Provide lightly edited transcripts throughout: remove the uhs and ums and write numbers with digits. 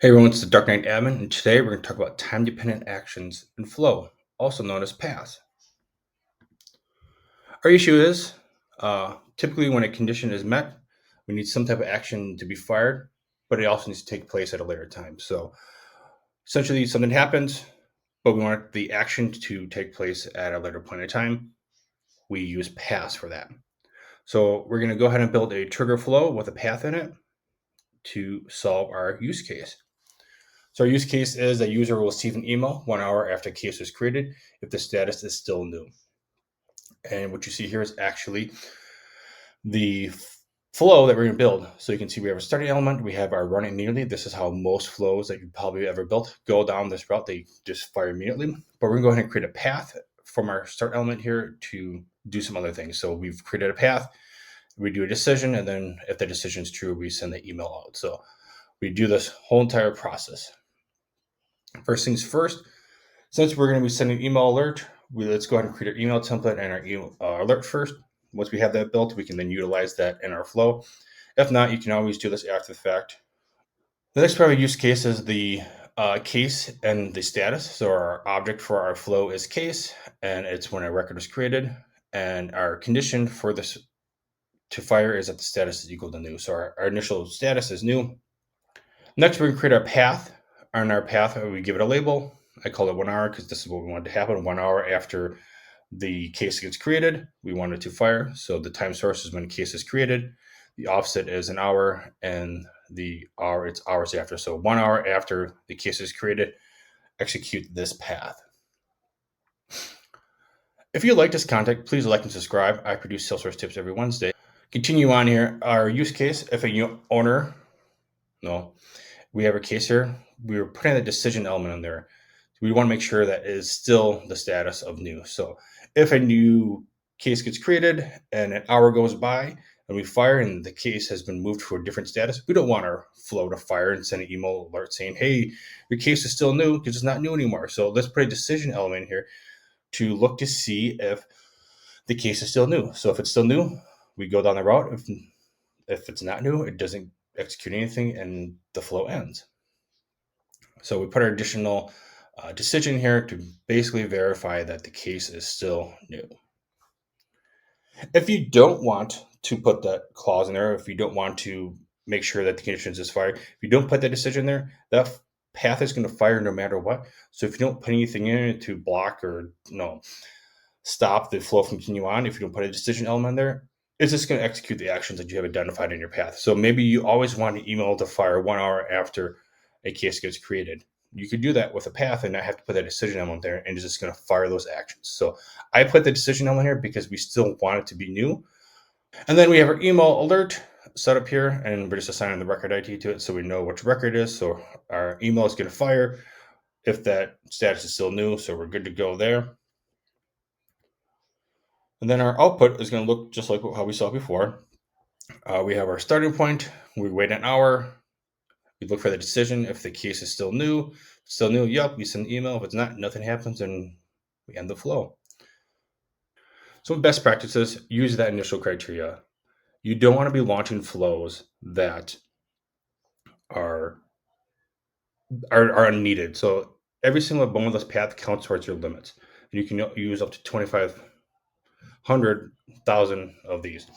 Hey everyone, it's the Dark Knight Admin, and today we're going to talk about time-dependent actions and flow, also known as paths. Our issue is, typically when a condition is met, we need some type of action to be fired, but it also needs to take place at a later time. So essentially something happens, but we want the action to take place at a later point in time. We use paths for that. So we're going to go ahead and build a trigger flow with a path in it to solve our use case. So our use case is a user will receive an email 1 hour after a case was created if the status is still new. And what you see here is actually the flow that we're going to build. So you can see we have a starting element, we have our run immediately. This is how most flows that you probably ever built go down this route. They just fire immediately. But we're going to go ahead and create a path from our start element here to do some other things. So we've created a path, we do a decision, and then if the decision is true, we send the email out. So we do this whole entire process. First things first, since we're going to be sending email alert, let's go ahead and create our email template and our email alert first. Once we have that built, we can then utilize that in our flow. If not, you can always do this after the fact. The next part of use case is the case and the status. So our object for our flow is case, and it's when a record was created. And our condition for this to fire is that the status is equal to new. So our initial status is new. Next, we're going to create our path. On our path, we give it a label. I call it 1 hour because this is what we want to happen 1 hour after the case gets created. We want it to fire. So the time source is when the case is created. The offset is an hour, and the hour, it's hours after. So 1 hour after the case is created, execute this path. If you like this content, please like and subscribe. I produce Salesforce tips every Wednesday. Continue on here. Our use case, if a new owner, no, we have a case here. We were putting the decision element in there. We want to make sure that is still the status of new. So if a new case gets created and an hour goes by and we fire and the case has been moved to a different status, we don't want our flow to fire and send an email alert saying, hey, your case is still new because it's not new anymore. So let's put a decision element here to look to see if the case is still new. So if it's still new, we go down the route. If it's not new, it doesn't execute anything and the flow ends. So we put our additional decision here to basically verify that the case is still new. If you don't want to put that clause in there, if you don't want to make sure that the conditions is fired, if you don't put that decision there, that path is going to fire no matter what. So if you don't put anything in it to block or stop the flow from continue on, if you don't put a decision element there, it's just going to execute the actions that you have identified in your path. So maybe you always want an email to fire 1 hour after a case gets created. You could do that with a path and not have to put that decision element there, and it's just going to fire those actions. So I put the decision element here because we still want it to be new. And then we have our email alert set up here, and we're just assigning the record ID to it so we know which record it is. So our email is going to fire if that status is still new. So we're good to go there. And then our output is going to look just like how we saw before. We have our starting point. We wait an hour. We look for the decision. If the case is still new, yep, we send an email. If it's not, nothing happens, and we end the flow. So best practices, use that initial criteria. You don't want to be launching flows that are unneeded. So every single one of those paths counts towards your limits. You can use up to 2,500,000 of these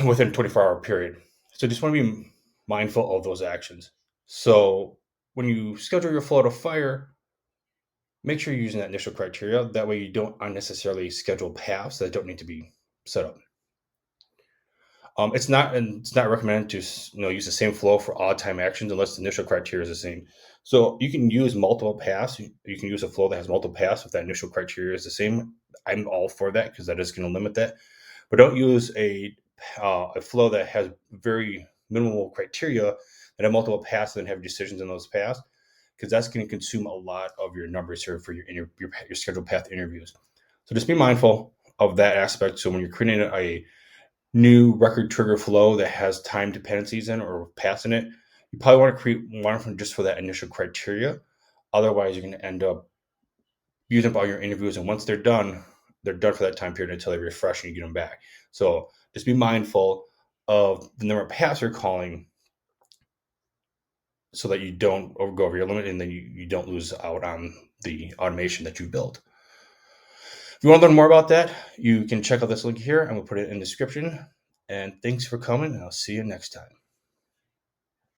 within a 24-hour period. So just want to be mindful of those actions. So when you schedule your flow to fire, make sure you're using that initial criteria. That way you don't unnecessarily schedule paths that don't need to be set up. It's not recommended to use the same flow for all time actions unless the initial criteria is the same. So you can use multiple paths. You can use a flow that has multiple paths if that initial criteria is the same. I'm all for that because that is going to limit that. But don't use a flow that has very minimal criteria that have multiple paths and have decisions in those paths, because that's going to consume a lot of your numbers here for your scheduled path interviews. So just be mindful of that aspect. So when you're creating a new record trigger flow that has time dependencies in or paths in it, you probably want to create one of them just for that initial criteria. Otherwise, you're going to end up using up all your interviews, and once they're done for that time period until they refresh and you get them back. So just be mindful of the number of paths you're calling so that you don't go over your limit and then you don't lose out on the automation that you built. If you want to learn more about that, you can check out this link here. I'm going to put it in the description. And thanks for coming, and I'll see you next time.